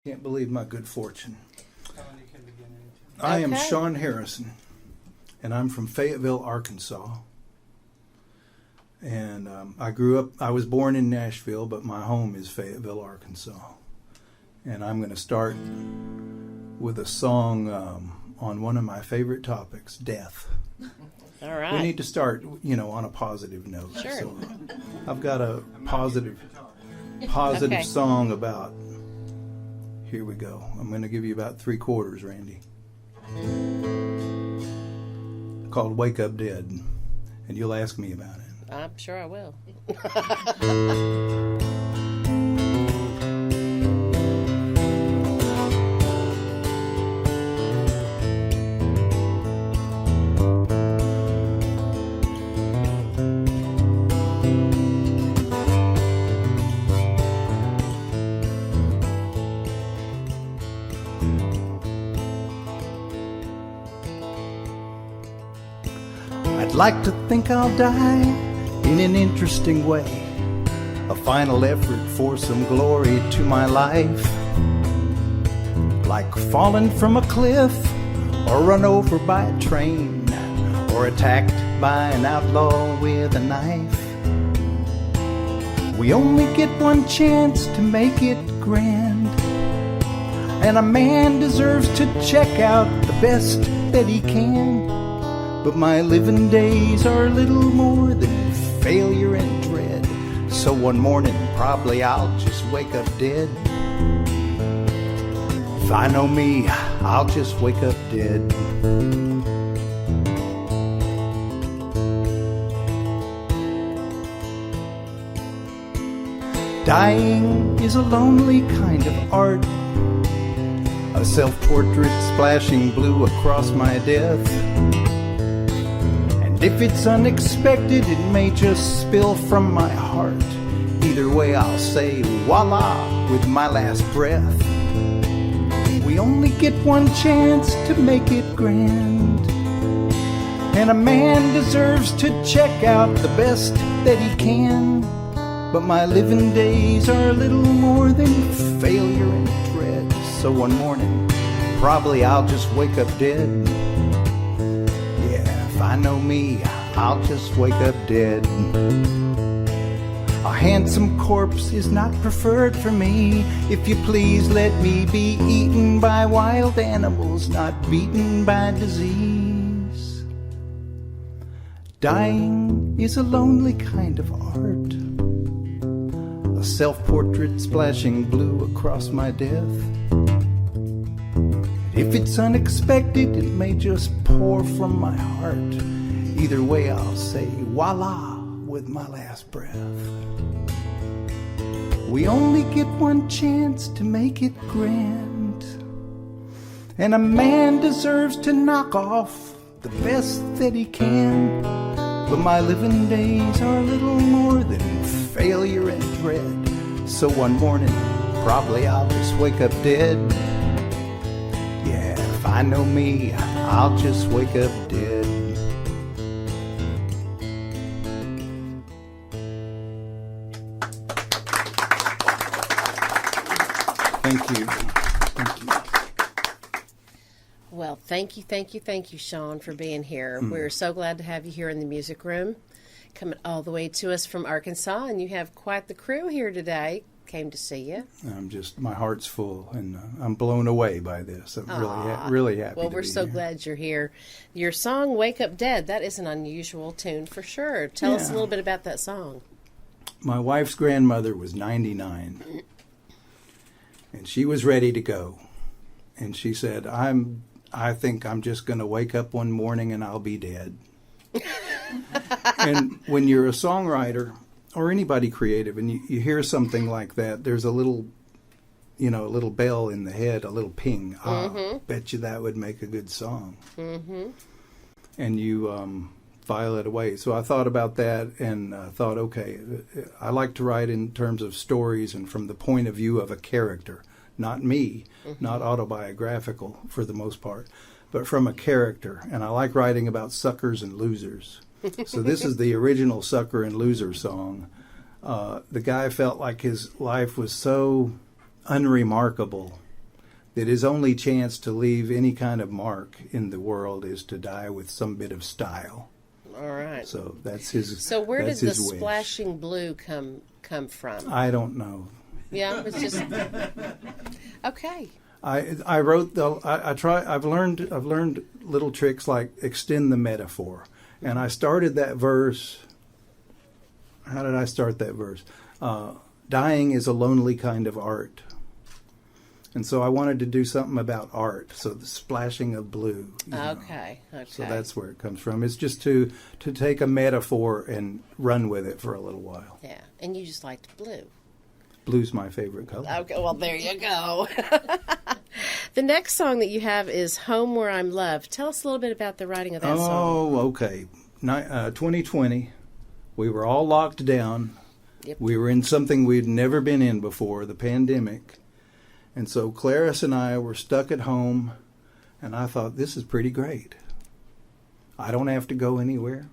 Can't believe my good fortune. I am Sean Harrison, and I'm from Fayetteville, Arkansas. And I was born in Nashville, but my home is Fayetteville, Arkansas. And I'm going to start with a song on one of my favorite topics, death. All right. We need to start, on a positive note. Sure. So I've got a positive Okay. song about, here we go. I'm going to give you about 3/4, Randy. Called Wake Up Dead. And you'll ask me about it. I'm sure I will. I'd like to think I'll die in an interesting way, a final effort for some glory to my life, like falling from a cliff or run over by a train or attacked by an outlaw with a knife. We only get one chance to make it grand, and a man deserves to check out the best that he can. But my living days are little more than failure and dread. So one morning probably I'll just wake up dead. If I know me, I'll just wake up dead. Dying is a lonely kind of art, a self-portrait splashing blue across my death. If it's unexpected, it may just spill from my heart. Either way, I'll say voila with my last breath. We only get one chance to make it grand, and a man deserves to check out the best that he can. But my living days are little more than failure and dread. So one morning, probably I'll just wake up dead. If I know me, I'll just wake up dead. A handsome corpse is not preferred for me. If you please let me be eaten by wild animals, not beaten by disease. Dying is a lonely kind of art, a self-portrait splashing blue across my death. If it's unexpected, it may just pour from my heart. Either way, I'll say voila with my last breath. We only get one chance to make it grand, and a man deserves to knock off the best that he can. But my living days are little more than failure and dread. So one morning, probably I'll just wake up dead. If I know me, I'll just wake up dead. Thank you. Thank you. Well, thank you, Sean, for being here. We're so glad to have you here in the music room, coming all the way to us from Arkansas, and you have quite the crew here today. Came to see you. My heart's full, and I'm blown away by this. I'm really happy. Well, we're so glad you're here. Your song, Wake Up Dead, that is an unusual tune for sure. Tell us a little bit about that song. My wife's grandmother was 99, and she was ready to go. And she said, I think I'm just going to wake up one morning and I'll be dead. And when you're a songwriter, or anybody creative, and you hear something like that, there's a little bell in the head, a little ping. Bet you that would make a good song. And you file it away. So I thought about that and thought, okay, I like to write in terms of stories and from the point of view of a character. Not me, not autobiographical for the most part, but from a character. And I like writing about suckers and losers. So this is the original Sucker and Loser song. The guy felt like his life was so unremarkable that his only chance to leave any kind of mark in the world is to die with some bit of style. All right. So that's his. So where did that's the his wish. splashing blue come from? I don't know. Yeah, it's just okay. I wrote the. I try. I've learned little tricks like extend the metaphor, and I started that verse. How did I start that verse? Dying is a lonely kind of art. And so I wanted to do something about art. So the splashing of blue. Okay. So that's where it comes from. It's just to take a metaphor and run with it for a little while. Yeah, and you just liked blue. Blue's my favorite color. Okay, well, there you go. The next song that you have is Home Where I'm Loved. Tell us a little bit about the writing of that song. Oh, okay. 2020, we were all locked down. Yep. We were in something we'd never been in before, the pandemic. And so Clarice and I were stuck at home, and I thought, this is pretty great. I don't have to go anywhere.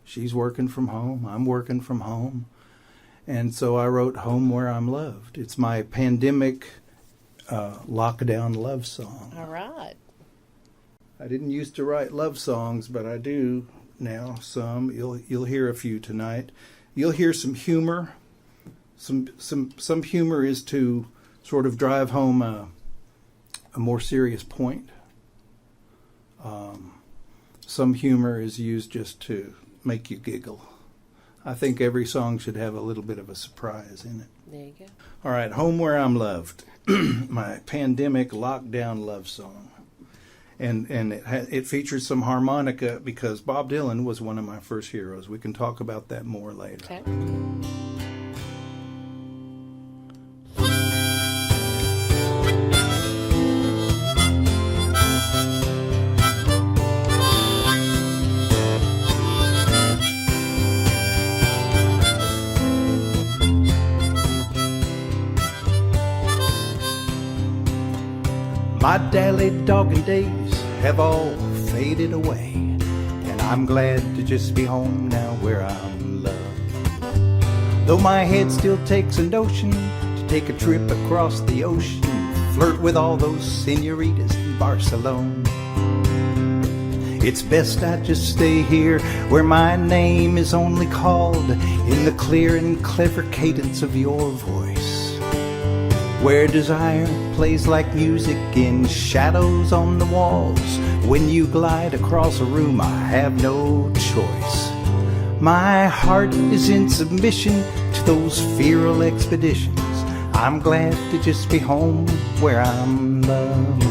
She's working from home. I'm working from home. And so I wrote Home Where I'm Loved. It's my pandemic lockdown love song. All right. I didn't used to write love songs, but I do now some. You'll hear a few tonight. You'll hear some humor. Some humor is to sort of drive home a more serious point. Some humor is used just to make you giggle. I think every song should have a little bit of a surprise in it. There you go. All right, Home Where I'm Loved, my pandemic lockdown love song. And it features some harmonica because Bob Dylan was one of my first heroes. We can talk about that more later. Okay. My dally-dogging days have all faded away, and I'm glad to just be home now where I'm loved. Though my head still takes a notion to take a trip across the ocean, flirt with all those senoritas in Barcelona. It's best I just stay here where my name is only called in the clear and clever cadence of your voice, where desire plays like music in shadows on the walls. When you glide across a room, I have no choice. My heart is in submission to those feral expeditions. I'm glad to just be home where I'm loved.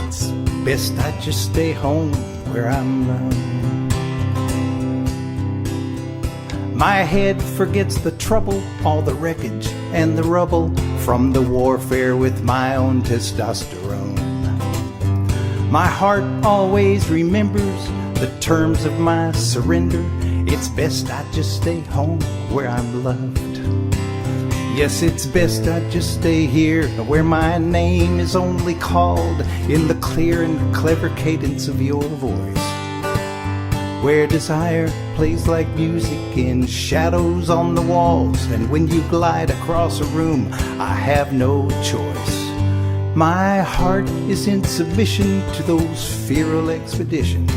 It's best I just stay home where I'm loved. My head forgets the trouble, all the wreckage and the rubble from the warfare with my own testosterone. My heart always remembers the terms of my surrender. It's best I just stay home where I'm loved. Yes, it's best I just stay here where my name is only called in the clear and clever cadence of your voice, where desire plays like music in shadows on the walls. And when you glide across a room, I have no choice. My heart is in submission to those feral expeditions.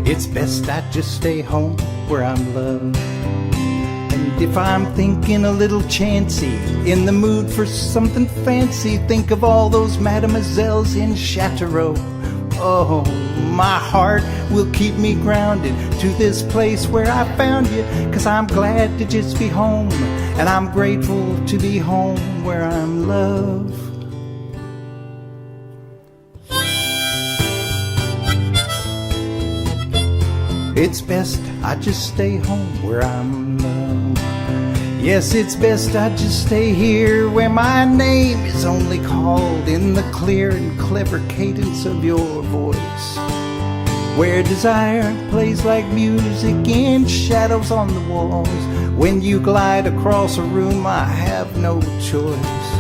It's best I just stay home where I'm loved. And if I'm thinking a little chancy, in the mood for something fancy, think of all those mademoiselles in Chateauroux. Oh, my heart will keep me grounded to this place where I found you, 'cause I'm glad to just be home, and I'm grateful to be home where I'm loved. It's best I just stay home where I'm loved. Yes, it's best I just stay here where my name is only called in the clear and clever cadence of your voice, where desire plays like music in shadows on the walls. When you glide across a room, I have no choice.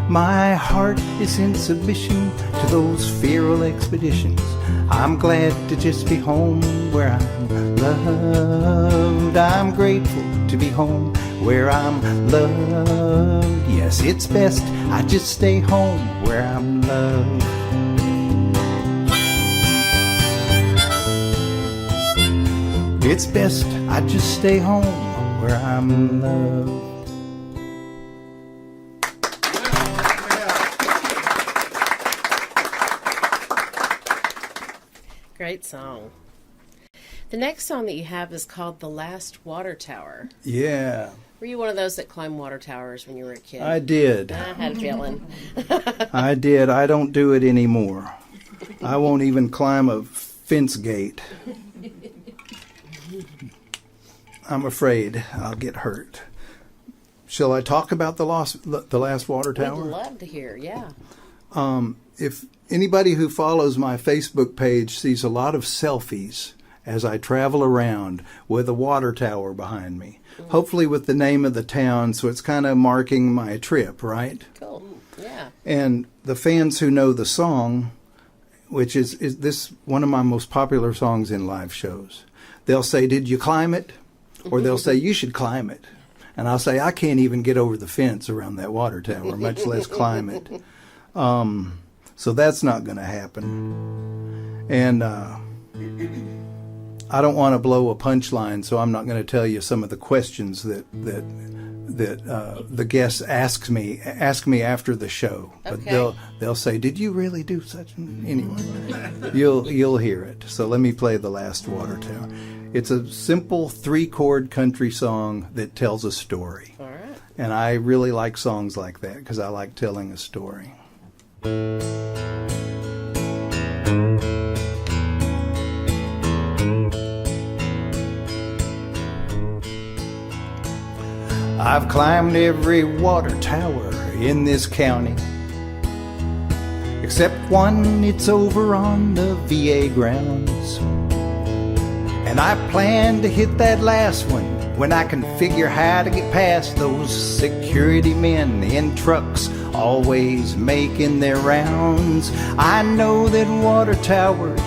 My heart is in submission to those feral expeditions. I'm glad to just be home where I'm loved. I'm grateful to be home where I'm loved. Yes, it's best I just stay home where I'm loved. It's best I just stay home where I'm loved. Great song. The next song that you have is called The Last Water Tower. Yeah. Were you one of those that climbed water towers when you were a kid? I did. I had a feeling. I did. I don't do it anymore. I won't even climb a fence gate. I'm afraid I'll get hurt. Shall I talk about the last water tower? We'd love to hear, yeah. If anybody who follows my Facebook page sees a lot of selfies as I travel around with a water tower behind me, hopefully with the name of the town, so it's kind of marking my trip, right? Cool, yeah. And the fans who know the song, which is this one of my most popular songs in live shows, they'll say, "Did you climb it?" Or they'll say, "You should climb it." And I'll say, "I can't even get over the fence around that water tower, much less climb it." So that's not going to happen. And I don't want to blow a punchline, so I'm not going to tell you some of the questions that the guests ask me after the show. But Okay. they'll say, "Did you really do such?" Anyway, you'll hear it. So let me play The Last Water Tower. It's a simple 3-chord country song that tells a story. All right. And I really like songs like that because I like telling a story. I've climbed every water tower in this county, except one. It's over on the VA grounds. And I plan to hit that last one when I can figure how to get past those security men in trucks always making their rounds. I know that water towers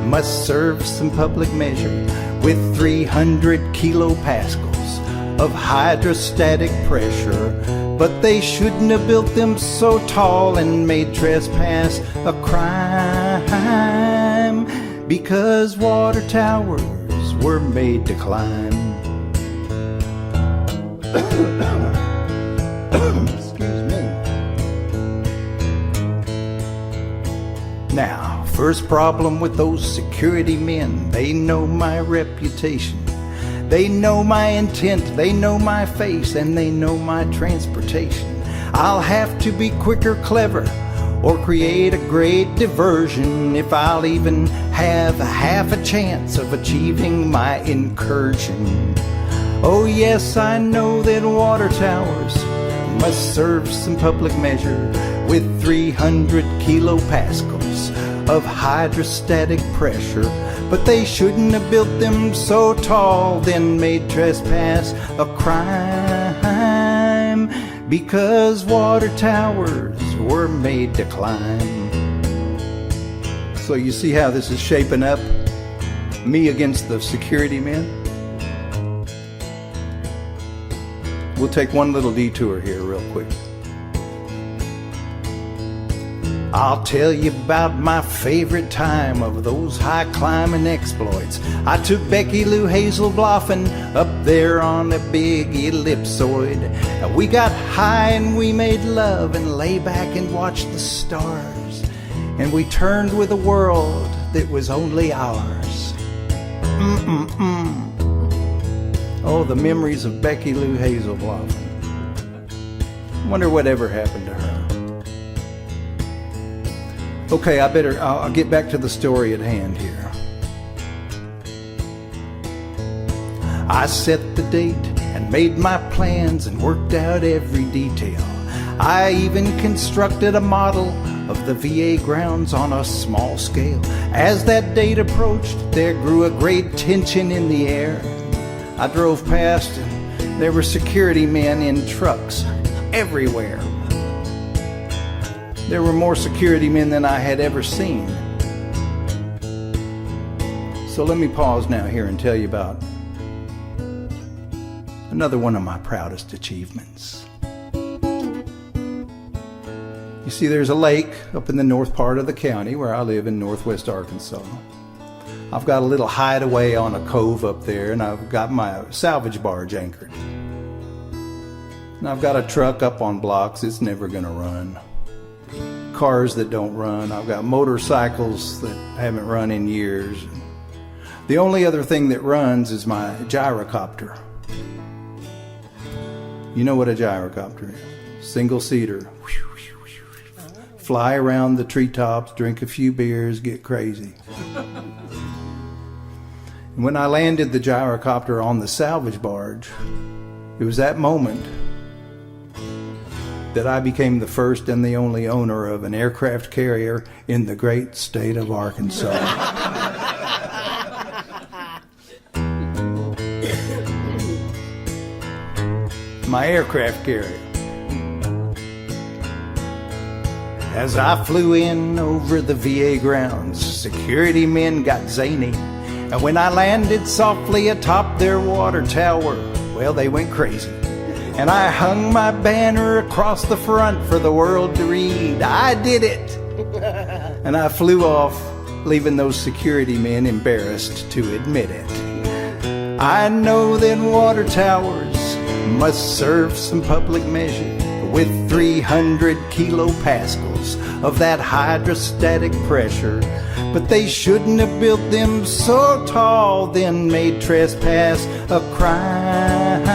must serve some public measure with 300 kilopascals of hydrostatic pressure, but they shouldn't have built them so tall and made trespass a crime, because water towers were made to climb. Excuse me. Now, first problem with those security men, they know my reputation. They know my intent, they know my face, and they know my transportation. I'll have to be quick or clever, or create a great diversion if I'll even have a half a chance of achieving my incursion. Oh yes, I know that water towers must serve some public measure with 300 kilopascals of hydrostatic pressure, but they shouldn't have built them so tall, then made trespass a crime, because water towers were made to climb. So you see how this is shaping up? Me against the security men? We'll take one little detour here real quick. I'll tell you about my favorite time of those high climbing exploits. I took Becky Lou Hazel Bloffen up there on a big ellipsoid. And we got high and we made love and lay back and watched the stars. And we turned with a world that was only ours. Oh, the memories of Becky Lou Hazel Bloffen. Wonder whatever happened to her. Okay, I'll get back to the story at hand here. I set the date and made my plans and worked out every detail. I even constructed a model of the VA grounds on a small scale. As that date approached, there grew a great tension in the air. I drove past and there were security men in trucks everywhere. There were more security men than I had ever seen. So let me pause now here and tell you about another one of my proudest achievements. You see, there's a lake up in the north part of the county where I live in northwest Arkansas. I've got a little hideaway on a cove up there, and I've got my salvage barge anchored. And I've got a truck up on blocks. It's never going to run. Cars that don't run. I've got motorcycles that haven't run in years. The only other thing that runs is my gyrocopter. You know what a gyrocopter is? Single-seater. Fly around the treetops, drink a few beers, get crazy. And when I landed the gyrocopter on the salvage barge, it was that moment that I became the first and the only owner of an aircraft carrier in the great state of Arkansas. My aircraft carrier. As I flew in over the VA grounds, security men got zany. And when I landed softly atop their water tower, well, they went crazy. And I hung my banner across the front for the world to read. I did it! And I flew off, leaving those security men embarrassed to admit it. I know that water towers must serve some public measure with 300 kilopascals of that hydrostatic pressure. But they shouldn't have built them so tall, then made trespass a crime.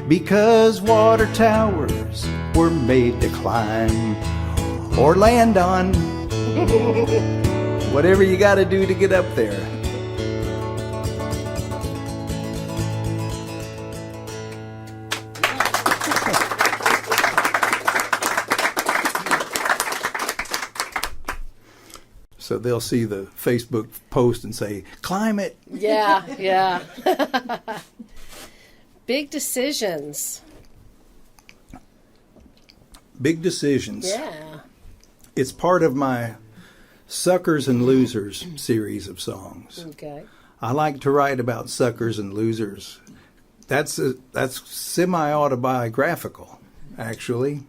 Because water towers were made to climb or land on. Whatever you got to do to get up there. So they'll see the Facebook post and say, climb it. Yeah, yeah. Big decisions. Big decisions. Yeah. It's part of my Suckers and Losers series of songs. Okay. I like to write about suckers and losers. That's semi-autobiographical, actually.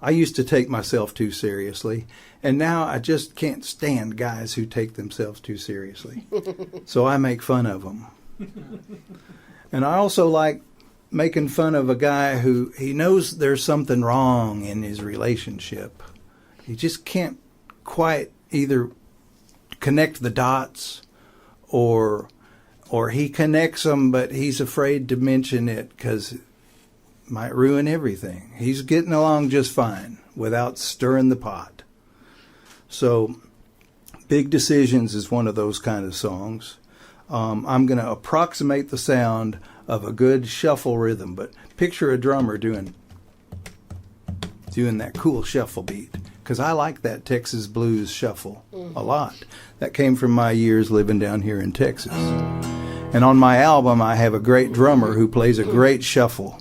I used to take myself too seriously, and now I just can't stand guys who take themselves too seriously. So I make fun of them. And I also like making fun of a guy who he knows there's something wrong in his relationship. He just can't quite either connect the dots or he connects them, but he's afraid to mention it because it might ruin everything. He's getting along just fine without stirring the pot. So Big Decisions is one of those kind of songs. I'm going to approximate the sound of a good shuffle rhythm, but picture a drummer doing that cool shuffle beat, because I like that Texas blues shuffle a lot. That came from my years living down here in Texas. And on my album, I have a great drummer who plays a great shuffle,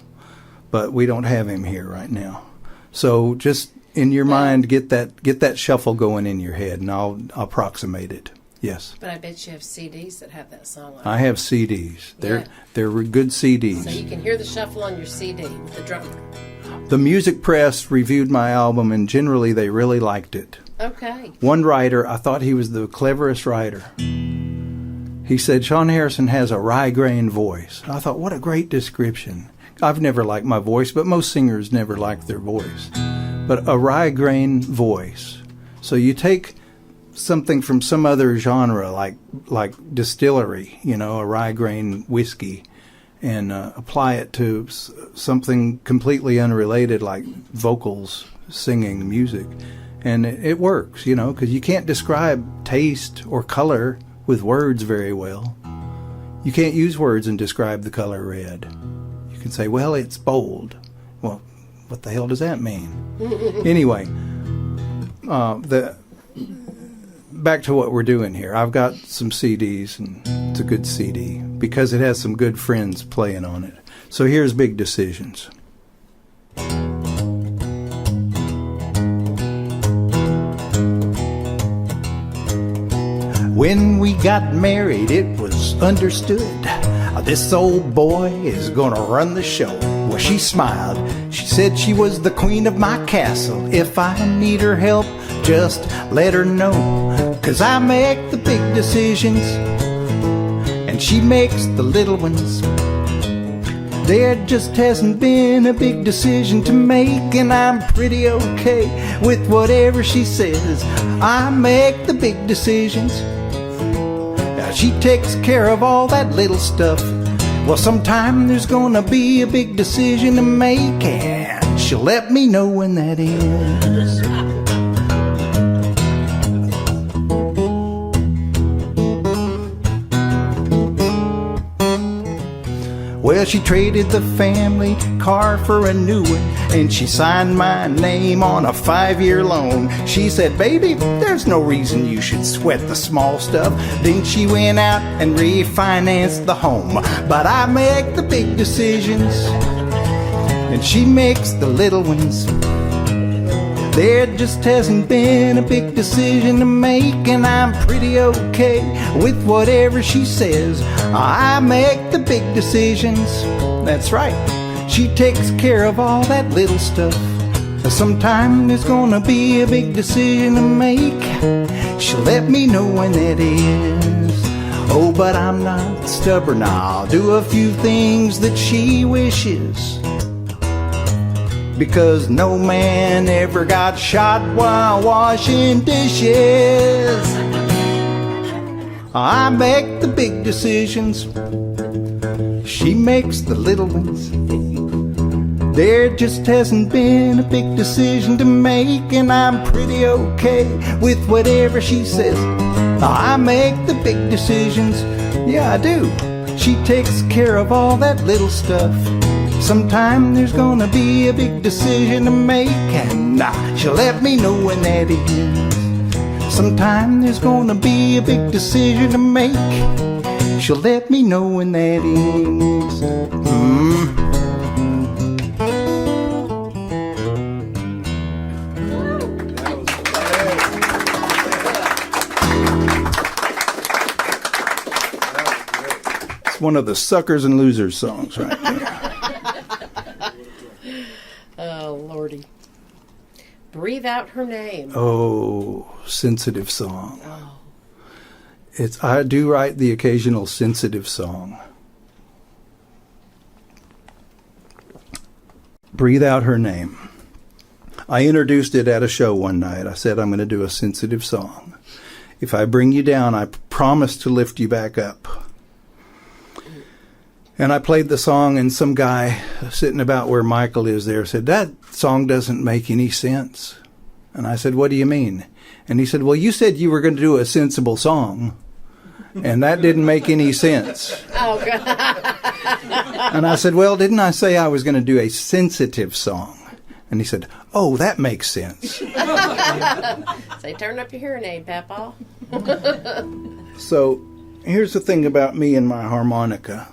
but we don't have him here right now. So just in your mind, get that shuffle going in your head, and I'll approximate it. Yes. But I bet you have CDs that have that song on it. I have CDs. They're good CDs. So you can hear the shuffle on your CD with the drummer. The music press reviewed my album, and generally they really liked it. Okay. One writer, I thought he was the cleverest writer. He said, Sean Harrison has a rye-grained voice. I thought, what a great description. I've never liked my voice, but most singers never like their voice. But a rye-grained voice. So you take something from some other genre, like distillery, a rye-grain whiskey, and apply it to something completely unrelated, like vocals, singing, music. And it works, because you can't describe taste or color with words very well. You can't use words and describe the color red. You can say, well, it's bold. Well, what the hell does that mean? Anyway, back to what we're doing here. I've got some CDs, and it's a good CD because it has some good friends playing on it. So here's Big Decisions. When we got married, it was understood This old boy is gonna run the show. Well, she smiled. She said she was the queen of my castle. If I need her help, just let her know. 'Cause I make the big decisions, and she makes the little ones. There just hasn't been a big decision to make, and I'm pretty okay with whatever she says. I make the big decisions. Now she takes care of all that little stuff. Well, sometime there's gonna be a big decision to make, and she'll let me know when that is. Well, she traded the family car for a new one, and she signed my name on a 5-year loan. She said, baby, there's no reason you should sweat the small stuff. Then she went out and refinanced the home. But I make the big decisions, and she makes the little ones. There just hasn't been a big decision to make, and I'm pretty okay with whatever she says. I make the big decisions. That's right. She takes care of all that little stuff. Sometime there's gonna be a big decision to make. She'll let me know when that is. Oh, but I'm not stubborn. I'll do a few things that she wishes, because no man ever got shot while washing dishes. I make the big decisions. She makes the little ones. There just hasn't been a big decision to make, and I'm pretty okay with whatever she says. I make the big decisions. Yeah, I do. She takes care of all that little stuff. Sometime there's gonna be a big decision to make, and she'll let me know when that is. Sometime there's gonna be a big decision to make. She'll let me know when that is. It's one of the suckers and losers songs right there. Oh, Lordy. Breathe Out Her Name. Oh, sensitive song. Oh. I do write the occasional sensitive song. Breathe Out Her Name. I introduced it at a show one night. I said, I'm going to do a sensitive song. If I bring you down, I promise to lift you back up. And I played the song, and some guy sitting about where Michael is there said, that song doesn't make any sense. And I said, what do you mean? And he said, well, you said you were going to do a sensible song, and that didn't make any sense. Oh, God. And I said, well, didn't I say I was going to do a sensitive song? And he said, oh, that makes sense. Say, turn up your hearing aid, Papa. So here's the thing about me and my harmonica.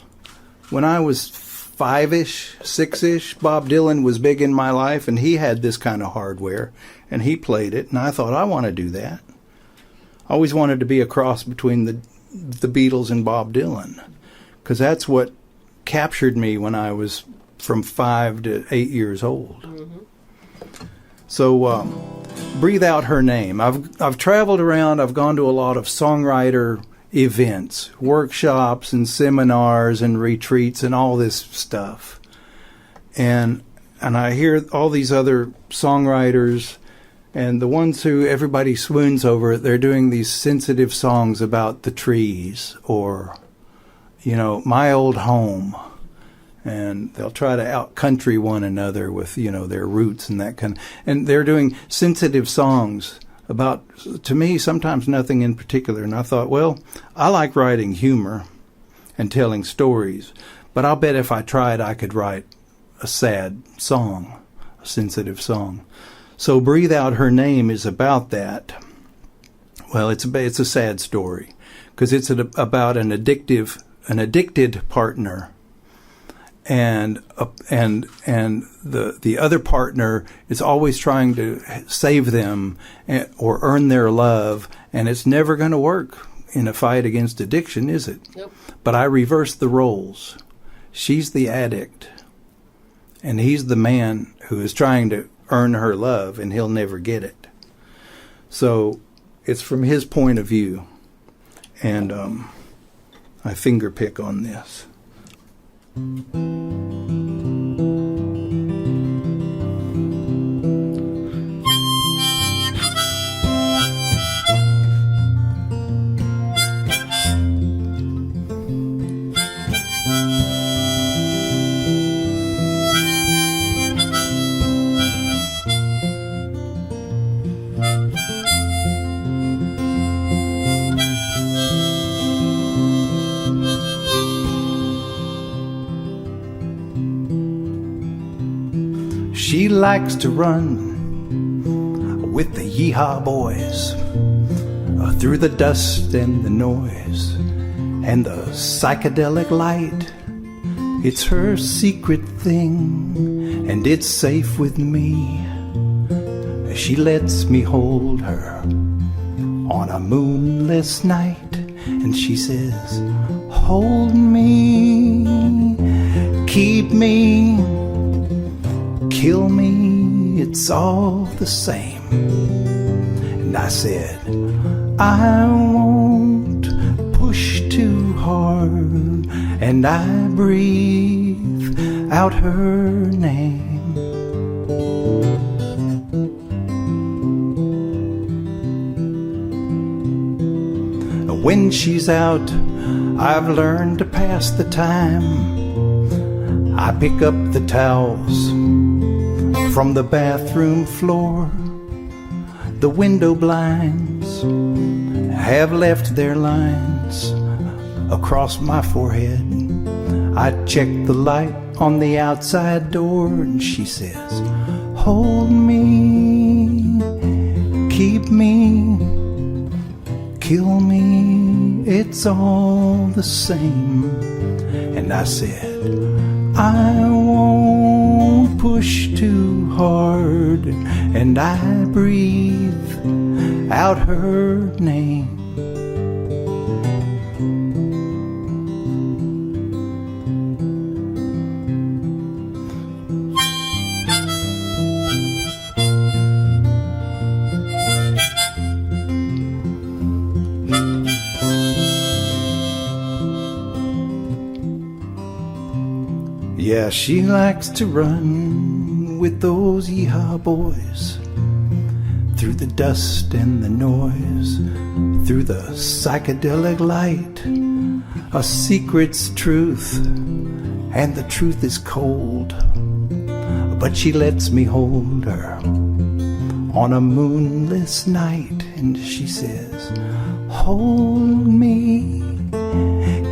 When I was 5-ish, 6-ish, Bob Dylan was big in my life, and he had this kind of hardware, and he played it, and I thought, I want to do that. I always wanted to be a cross between the Beatles and Bob Dylan, because that's what captured me when I was from 5 to 8 years old. Mm-hmm. So, Breathe Out Her Name. I've traveled around. I've gone to a lot of songwriter events, workshops and seminars and retreats and all this stuff. And I hear all these other songwriters, and the ones who everybody swoons over, they're doing these sensitive songs about the trees, or, my old home. And they'll try to out-country one another with, their roots and that kind of, and they're doing sensitive songs about, to me, sometimes nothing in particular. And I thought, well, I like writing humor and telling stories, but I'll bet if I tried, I could write a sad song, a sensitive song. So Breathe Out Her Name is about that. Well, it's a sad story, because it's about an addicted partner, and the other partner is always trying to save them or earn their love, and it's never going to work, in a fight against addiction, is it? Nope. But I reversed the roles. She's the addict, and he's the man who is trying to earn her love, and he'll never get it. So it's from his point of view, and I finger pick on this. She likes to run with the yeehaw boys through the dust and the noise and the psychedelic light. It's her secret thing, and it's safe with me. She lets me hold her on a moonless night, and she says, hold me, keep me, kill me, it's all the same. And I said, I won't push too hard, and I breathe out her name. When she's out, I've learned to pass the time. I pick up the towels from the bathroom floor. The window blinds have left their lines across my forehead. I check the light on the outside door, and she says, hold me, keep me, kill me, it's all the same. And I said, I won't push too hard, and I breathe out her name. Yeah, she likes to run with those yeehaw boys through the dust and the noise, through the psychedelic light. A secret's truth, and the truth is cold, but she lets me hold her on a moonless night, and she says, hold me,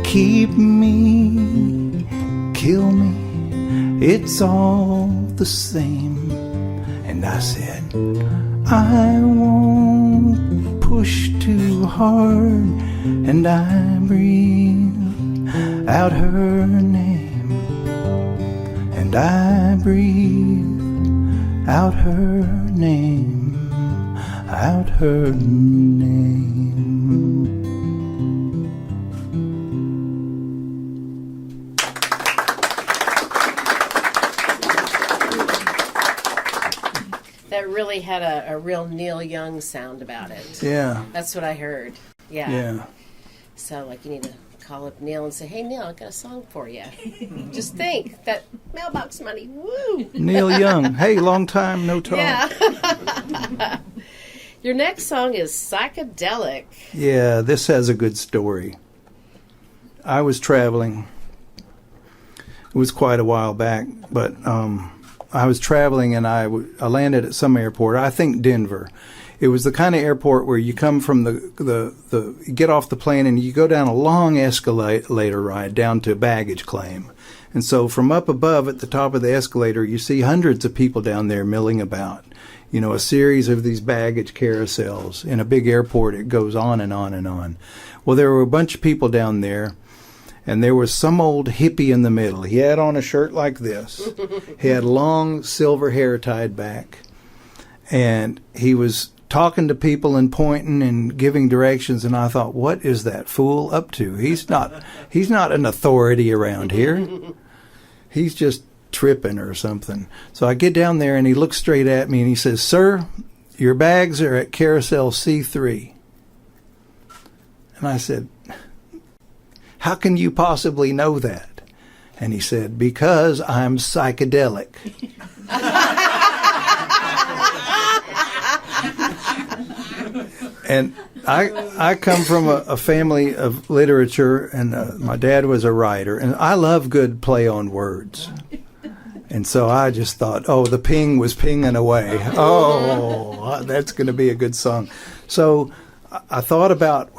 keep me, kill me, it's all the same. And I said, I won't push too hard, and I breathe out her name, and I breathe out her name, out her name. That really had a real Neil Young sound about it. Yeah. That's what I heard. Yeah. Yeah. So, like, you need to call up Neil and say, hey, Neil, I got a song for you. Just think, that mailbox money, woo! Neil Young. Hey, long time, no talk. Yeah. Your next song is Psychedelic. Yeah, this has a good story. I was traveling. It was quite a while back, but I was traveling, and I landed at some airport. I think Denver. It was the kind of airport where you come from you get off the plane and you go down a long escalator ride down to baggage claim. And so from up above at the top of the escalator, you see hundreds of people down there milling about. You know, a series of these baggage carousels. In a big airport, it goes on and on and on. Well, there were a bunch of people down there, and there was some old hippie in the middle. He had on a shirt like this. He had long silver hair tied back, and he was talking to people and pointing and giving directions, and I thought, what is that fool up to? He's not an authority around here. He's just tripping or something. So I get down there, and he looks straight at me, and he says, "Sir, your bags are at carousel C3." And I said, "How can you possibly know that?" And he said, "Because I'm psychedelic." And I come from a family of literature, and my dad was a writer, and I love good play on words. And so I just thought, oh, the ping was pinging away. Oh, that's going to be a good song. So I thought about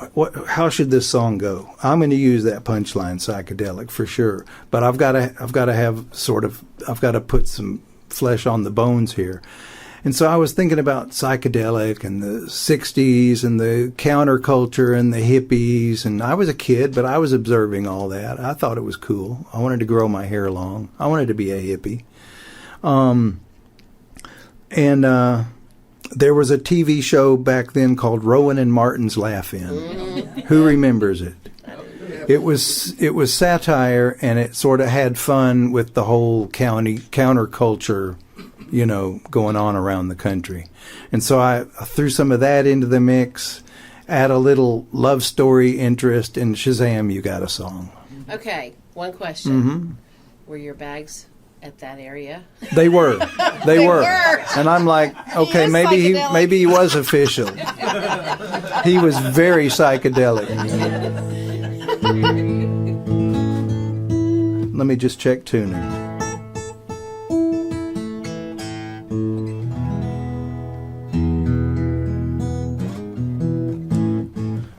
how should this song go? I'm going to use that punchline, psychedelic, for sure. But I've got to put some flesh on the bones here. And so I was thinking about psychedelic and the 60s and the counterculture and the hippies. And I was a kid, but I was observing all that. I thought it was cool. I wanted to grow my hair long. I wanted to be a hippie. There was a TV show back then called Rowan and Martin's Laugh-In. Who remembers it? It was satire, and it sort of had fun with the whole counterculture, going on around the country. And so I threw some of that into the mix, add a little love story interest, and shazam, you got a song. Okay, one question. Were your bags at that area? They were. They were. And I'm like, okay, maybe he was official. He was very psychedelic. Let me just check tuning.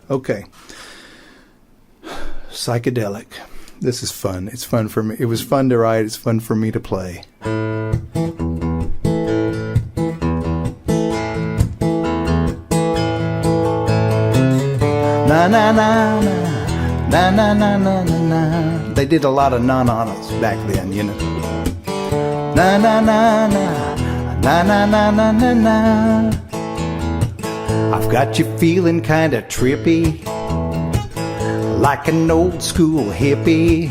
Okay. Psychedelic. This is fun. It's fun for me. It was fun to write. It's fun for me to play. Na na na na na na na na na. They did a lot of na-na-nas back then, Na na na na na na na na na na. I've got you feeling kinda trippy, like an old school hippie.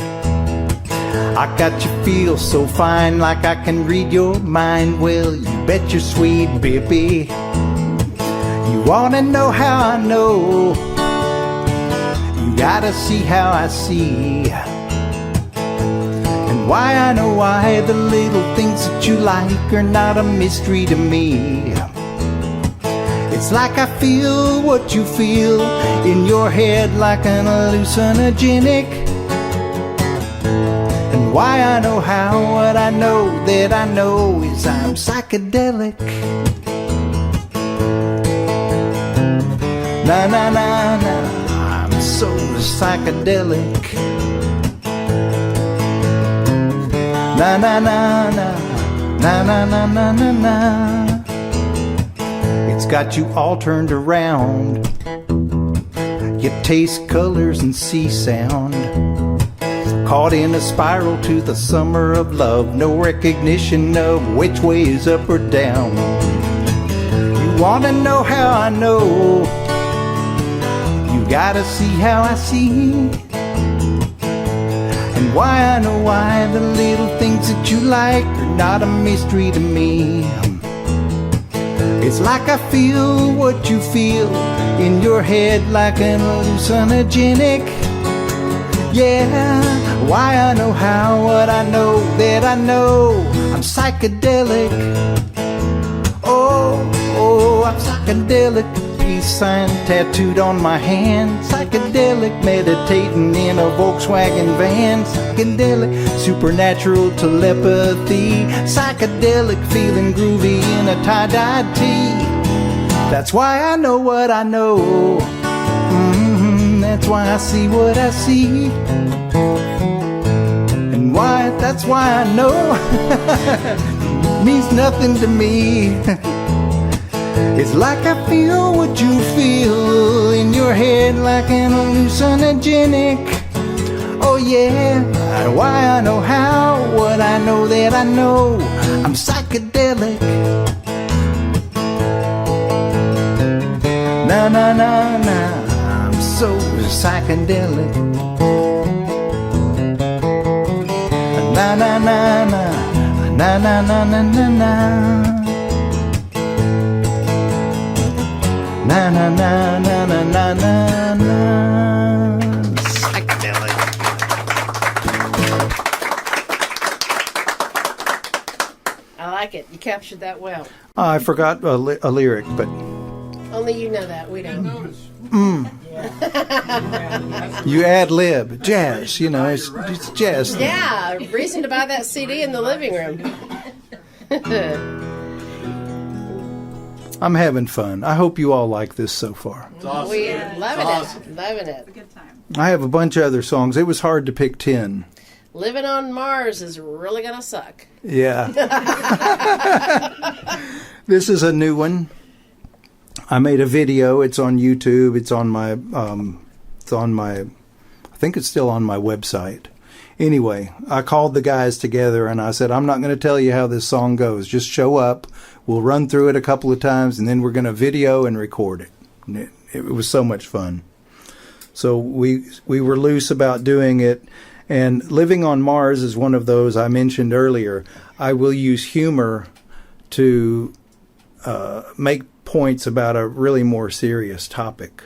I got you feel so fine, like I can read your mind. Well, you bet your sweet bippy. You wanna know how I know? You gotta see how I see, and why I know why the little things that you like are not a mystery to me. It's like I feel what you feel in your head, like an hallucinogenic. And why I know how, what I know that I know is I'm psychedelic. Na na na na, I'm so psychedelic. Na na na na, na na na na na na. It's got you all turned around. You taste colors and see sound. Caught in a spiral to the summer of love. No recognition of which way is up or down. You wanna know how I know? You gotta see how I see, and why I know why the little things that you like are not a mystery to me. It's like I feel what you feel in your head, like an hallucinogenic. Yeah, why I know how, what I know that I know I'm psychedelic. Oh, I'm psychedelic. Peace sign tattooed on my hand. Psychedelic, meditating in a Volkswagen van. Psychedelic, supernatural telepathy. Psychedelic, feeling groovy in a tie-dyed tee. That's why I know what I know. That's why I see what I see. And that's why I know. Means nothing to me. It's like I feel what you feel in your head, like an hallucinogenic. Oh yeah, why I know how, what I know that I know I'm psychedelic. na na na na. I'm so psychedelic. Na na na na na na na na na na. Na na na na na na na na. Psychedelic. I like it. You captured that well. I forgot a lyric, but Only you know that. We don't. you ad lib jazz. You know, it's jazz. Yeah, reason to buy that CD in the living room. I'm having fun. I hope you all like this so far. Awesome. We're loving it. Loving it. Good time. I have a bunch of other songs. It was hard to pick 10. Living on Mars is really going to suck. Yeah. This is a new one. I made a video. It's on YouTube. It's on my I think it's still on my website. Anyway, I called the guys together and I said, I'm not going to tell you how this song goes. Just show up. We'll run through it a couple of times and then we're going to video and record it. And it was so much fun. So we were loose about doing it. And Living on Mars is one of those I mentioned earlier. I will use humor to make points about a really more serious topic.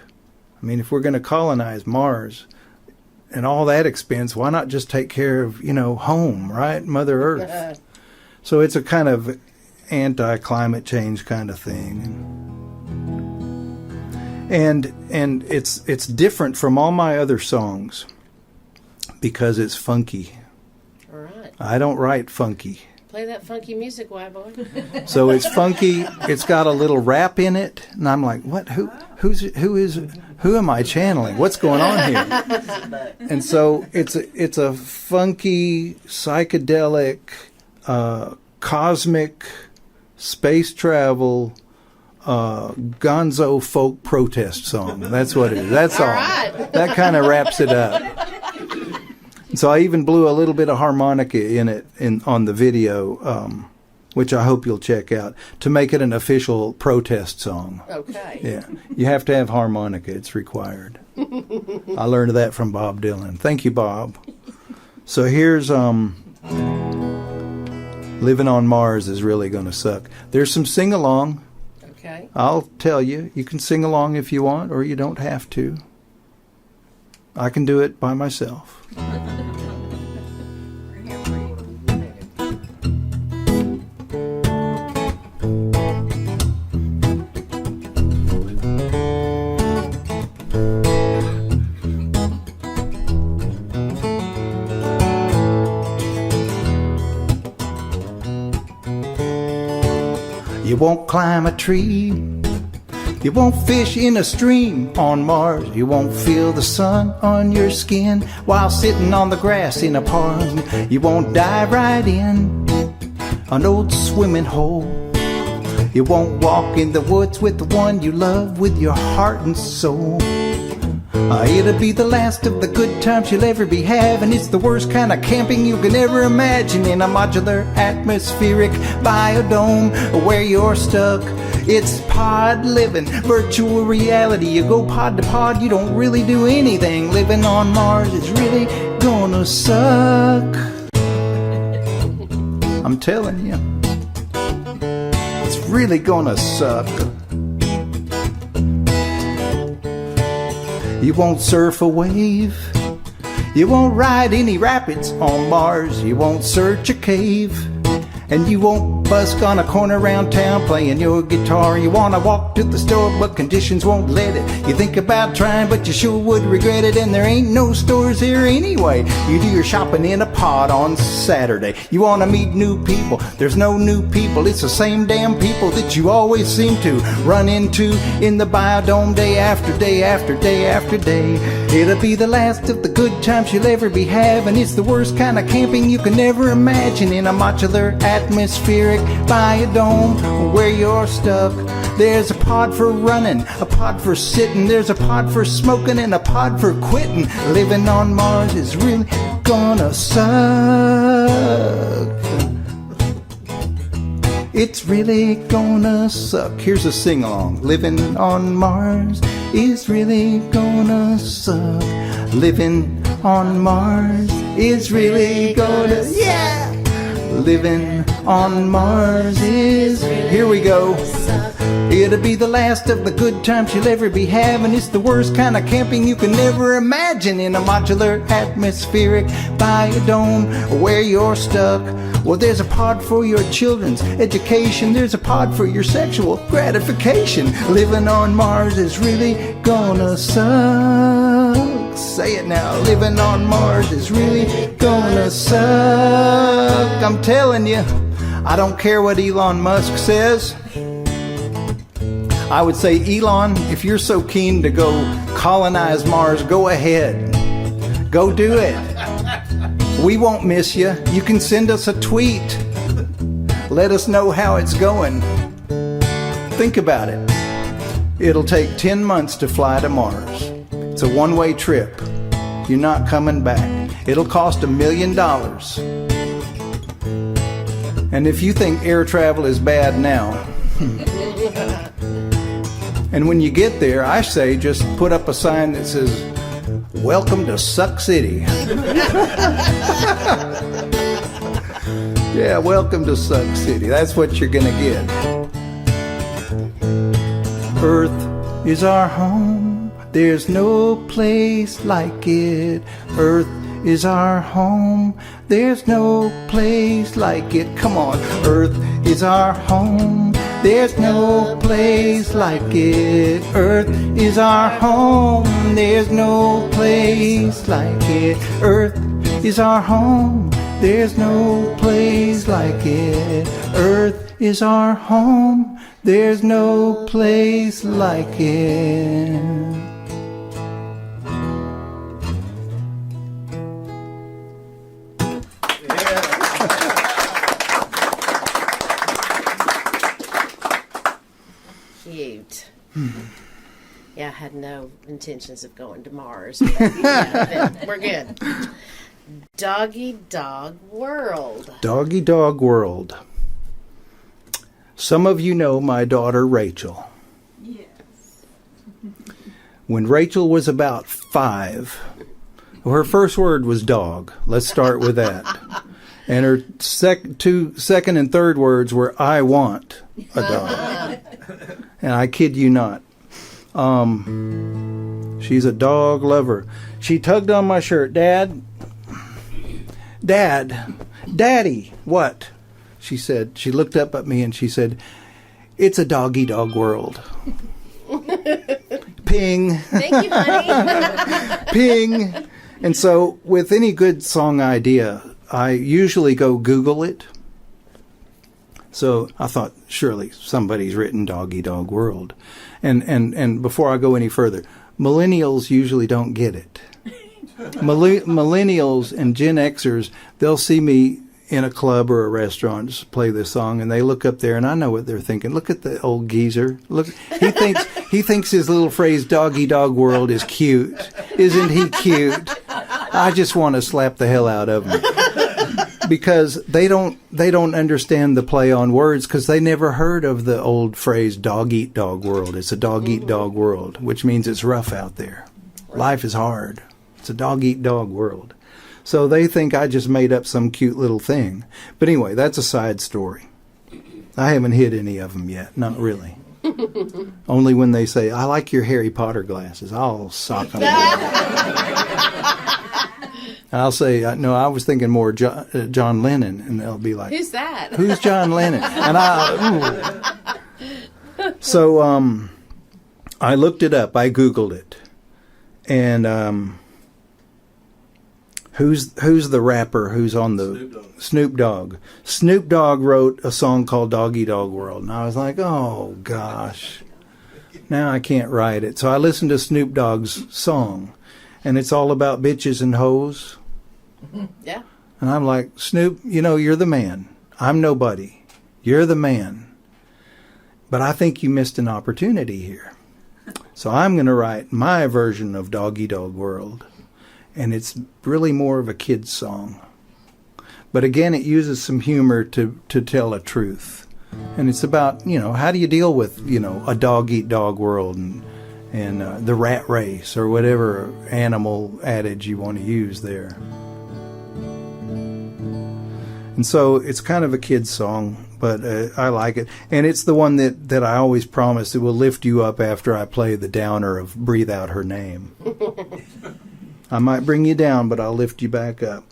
I mean, if we're going to colonize Mars and all that expense, why not just take care of, home, right? Mother Earth. So it's a kind of anti-climate change kind of thing. And it's different from all my other songs because it's funky. All right. I don't write funky. Play that funky music, white boy. So it's funky. It's got a little rap in it, and I'm like, what? Who am I channeling? What's going on here? And so it's a funky, psychedelic, cosmic, space travel, gonzo folk protest song. That's what it is. That's all. right. That kind of wraps it up. So I even blew a little bit of harmonica in it on the video, which I hope you'll check out, to make it an official protest song. Okay. Yeah, you have to have harmonica. It's required. I learned that from Bob Dylan. Thank you, Bob. So here's Living on Mars is really going to suck. There's some sing-along. Okay. I'll tell you. You can sing along if you want, or you don't have to. I can do it by myself. We're here for you. You won't climb a tree. You won't fish in a stream on Mars. You won't feel the sun on your skin while sitting on the grass in a park. You won't dive right in an old swimming hole. You won't walk in the woods with the one you love with your heart and soul. It'll be the last of the good times you'll ever be having. It's the worst kind of camping you can ever imagine in a modular atmospheric biodome where you're stuck. It's pod living, virtual reality. You go pod to pod, you don't really do anything. Living on Mars is really gonna suck. I'm telling you, it's really gonna suck. You won't surf a wave. You won't ride any rapids on Mars. You won't search a cave. And you won't busk on a corner around town playing your guitar. You want to walk to the store, but conditions won't let it. You think about trying, but you sure would regret it. And there ain't no stores here anyway. You do your shopping in a pod on Saturday. You want to meet new people. There's no new people. It's the same damn people that you always seem to run into in the biodome day after day after day after day. It'll be the last of the good times you'll ever be having. It's the worst kind of camping you can never imagine in a modular atmospheric biodome where you're stuck. There's a pod for running, a pod for sitting, there's a pod for smoking, and a pod for quitting. Living on Mars is really gonna suck. it's really gonna suck. Here's a sing-along. Living on Mars is really gonna suck. Living on Mars is really gonna, yeah! Living on Mars is, here we go. It'll be the last of the good times you'll ever be having. It's the worst kind of camping you can never imagine. In a modular atmospheric biodome where you're stuck. Well, there's a pod for your children's education. There's a pod for your sexual gratification. Living on Mars is really gonna suck. Say it now. Living on Mars is really gonna suck. I'm telling you, I don't care what Elon Musk says. I would say, Elon, if you're so keen to go colonize Mars, go ahead. Go do it. We won't miss you. You can send us a tweet. Let us know how it's going. Think about it. It'll take 10 months to fly to Mars. It's a one-way trip. You're not coming back. It'll cost $1 million. And if you think air travel is bad now, and when you get there, I say just put up a sign that says, "Welcome to Suck City." Yeah, welcome to Suck City. That's what you're gonna get. Earth is our home. There's no place like it. Earth is our home. There's no place like it. Come on. Earth is our home. There's no place like it. Earth is our home. There's no place like it. Earth is our home. There's no place like it. Earth is our home. There's no place like it. Cute. Yeah, I had no intentions of going to Mars. But yeah, we're good. Doggy Dog World. Doggy Dog World. Some of you know my daughter Rachel. Yes. When Rachel was about 5, her first word was dog. Let's start with that. And her second and third words were, "I want a dog." And I kid you not. She's a dog lover. She tugged on my shirt. Dad, Daddy, what? She said. She looked up at me and she said, "It's a doggy dog world." Ping. Thank you, honey. Ping. And so with any good song idea, I usually go Google it. So I thought, surely somebody's written Doggy Dog World. And before I go any further, millennials usually don't get it. Millennials and Gen Xers, they'll see me in a club or a restaurant just play this song, and they look up there, and I know what they're thinking. Look at the old geezer. Look, he thinks his little phrase "Doggy Dog World" is cute. Isn't he cute? I just want to slap the hell out of him. Because they don't understand the play on words, because they never heard of the old phrase "dog eat dog world." It's a dog eat dog world, which means it's rough out there. Life is hard. It's a dog eat dog world. So they think I just made up some cute little thing. But anyway, that's a side story. I haven't hit any of them yet. Not really. Only when they say, "I like your Harry Potter glasses," I'll sock them. I'll say, "No, I was thinking more John Lennon," and they'll be like, Who's that? "Who's John Lennon?" And So I looked it up. I Googled it, and who's the rapper who's on the Snoop Dogg? Snoop Dogg wrote a song called "Doggy Dog World," and I was like, "Oh gosh, now I can't write it." So I listened to Snoop Dogg's song, and it's all about bitches and hoes. Yeah. And I'm like, "Snoop, you know, you're the man. I'm nobody. You're the man. But I think you missed an opportunity here." So I'm going to write my version of Doggy Dog World. And it's really more of a kid's song. But again, it uses some humor to tell a truth. And it's about, how do you deal with, a dog-eat-dog world and the rat race or whatever animal adage you want to use there. And so it's kind of a kid's song, but I like it. And it's the one that I always promise it will lift you up after I play the downer of Breathe Out Her Name. I might bring you down, but I'll lift you back up.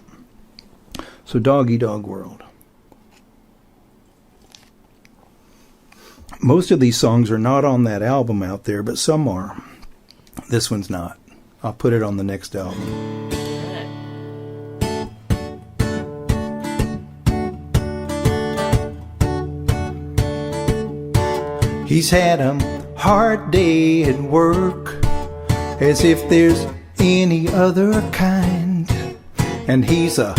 So Dog-Eat-Dog World. Most of these songs are not on that album out there, but some are. This one's not. I'll put it on the next album. He's had a hard day at work, as if there's any other kind. And he's a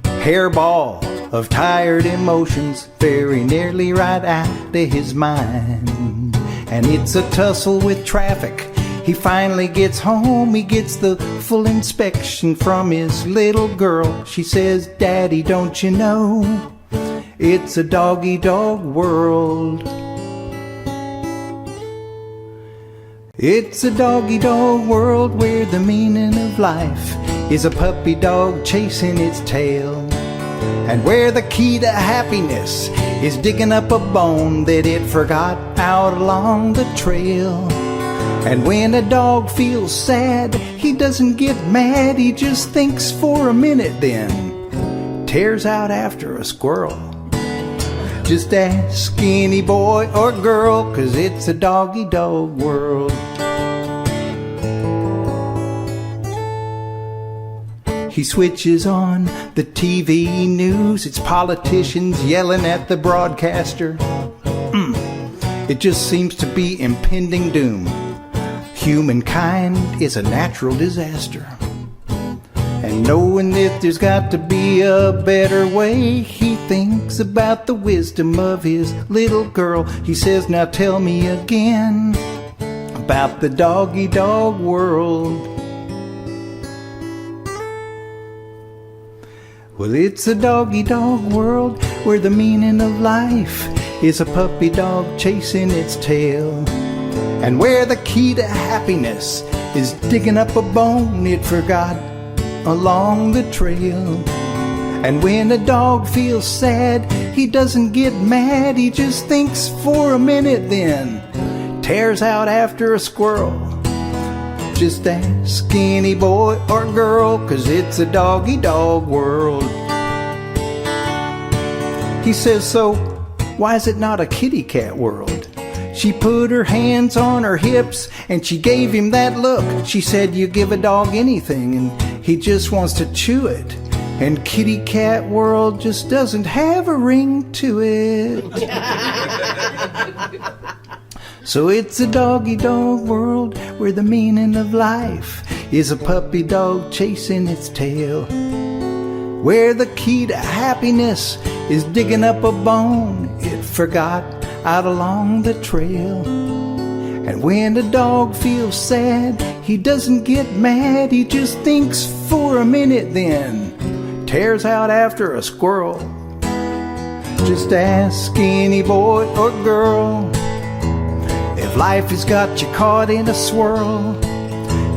hairball of tired emotions, very nearly right out of his mind. And it's a tussle with traffic. He finally gets home, he gets the full inspection from his little girl. She says, "Daddy, don't you know, it's a dog-eat-dog world." It's a dog-eat-dog world where the meaning of life is a puppy dog chasing its tail, and where the key to happiness is digging up a bone that it forgot out along the trail. And when a dog feels sad, he doesn't get mad, he just thinks for a minute, then tears out after a squirrel. Just ask any boy or girl, 'cause it's a dog-eat-dog world. He switches on the TV news, it's politicians yelling at the broadcaster. It just seems to be impending doom. Humankind is a natural disaster. And knowing that there's got to be a better way, he thinks about the wisdom of his little girl. He says, "Now tell me again about the dog-eat-dog world." Well, it's a dog-eat-dog world where the meaning of life is a puppy dog chasing its tail, and where the key to happiness is digging up a bone it forgot along the trail. And when a dog feels sad, he doesn't get mad, he just thinks for a minute, then tears out after a squirrel. Just ask any boy or girl, 'cause it's a dog-eat-dog world. He says, "So why is it not a kitty cat world?" She put her hands on her hips and she gave him that look. She said, "You give a dog anything and he just wants to chew it. And kitty cat world just doesn't have a ring to it." So it's a dog-eat-dog world where the meaning of life is a puppy dog chasing its tail, where the key to happiness is digging up a bone it forgot out along the trail. And when a dog feels sad, he doesn't get mad, he just thinks for a minute, then tears out after a squirrel. Just ask any boy or girl, if life has got you caught in a swirl,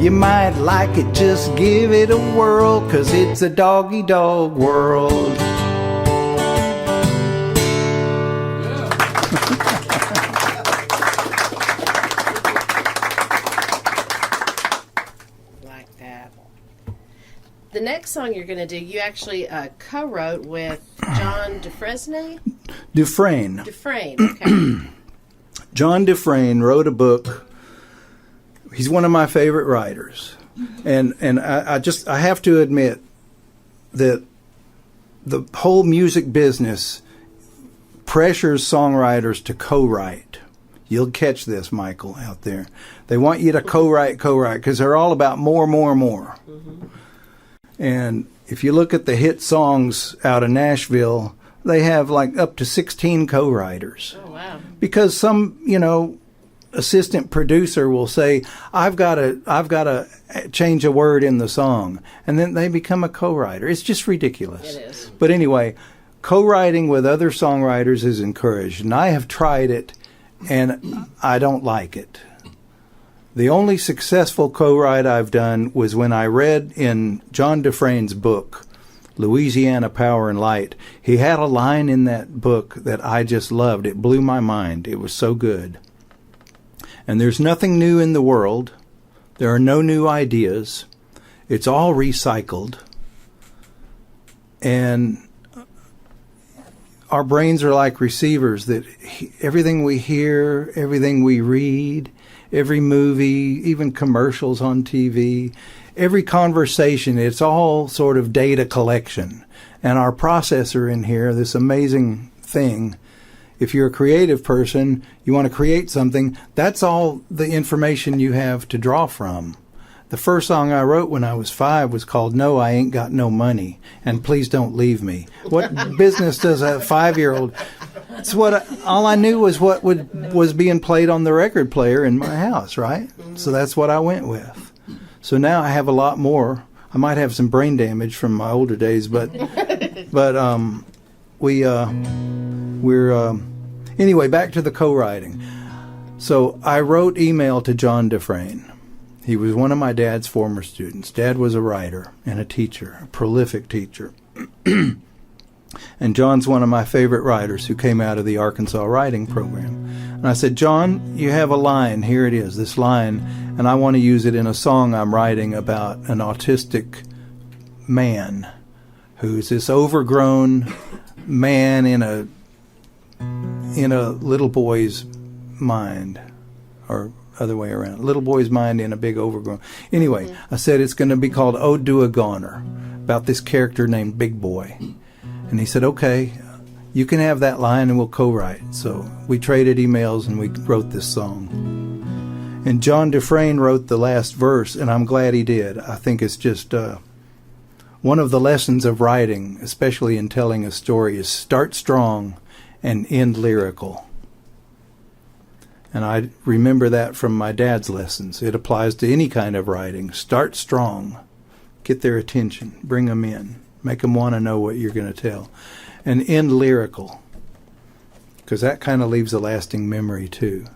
you might like it, just give it a whirl, 'cause it's a dog-eat-dog world. Like that. The next song you're going to do, you actually co-wrote with John Dufresne. Dufresne, okay. John Dufresne wrote a book. He's one of my favorite writers. And I have to admit that the whole music business pressures songwriters to co-write. You'll catch this, Michael, out there. They want you to co-write, because they're all about more. Mm-hmm. And if you look at the hit songs out of Nashville, they have like up to 16 co-writers. Oh, wow. Because some, assistant producer will say, I've got to change a word in the song, and then they become a co-writer. It's just ridiculous. It is. But anyway, co-writing with other songwriters is encouraged, and I have tried it, and I don't like it. The only successful co-write I've done was when I read in John Dufresne's book, Louisiana Power and Light. He had a line in that book that I just loved. It blew my mind. It was so good. And there's nothing new in the world. There are no new ideas. It's all recycled. And our brains are like receivers that everything we hear, everything we read, every movie, even commercials on TV, every conversation, it's all sort of data collection. And our processor in here, this amazing thing, if you're a creative person, you want to create something, that's all the information you have to draw from. The first song I wrote when I was 5 was called No, I Ain't Got No Money, and Please Don't Leave Me. What business does a 5-year-old... It's all I knew was what was being played on the record player in my house, right? So that's what I went with. So now I have a lot more. I might have some brain damage from my older days, but anyway, back to the co-writing. So I wrote email to John Dufresne. He was one of my dad's former students. Dad was a writer and a teacher, a prolific teacher. And John's one of my favorite writers who came out of the Arkansas writing program. And I said, John, you have a line. Here it is, this line. And I want to use it in a song I'm writing about an autistic man who's this overgrown man in a little boy's mind, or other way around. Little boy's mind in a big overgrown. Anyway, I said it's going to be called Ode to a Goner, about this character named Big Boy. And he said, okay, you can have that line and we'll co-write. So we traded emails and we wrote this song. And John Dufresne wrote the last verse, and I'm glad he did. I think it's just one of the lessons of writing, especially in telling a story, is start strong and end lyrical. And I remember that from my dad's lessons. It applies to any kind of writing. Start strong. Get their attention. Bring them in. Make them want to know what you're going to tell. And end lyrical, because that kind of leaves a lasting memory too.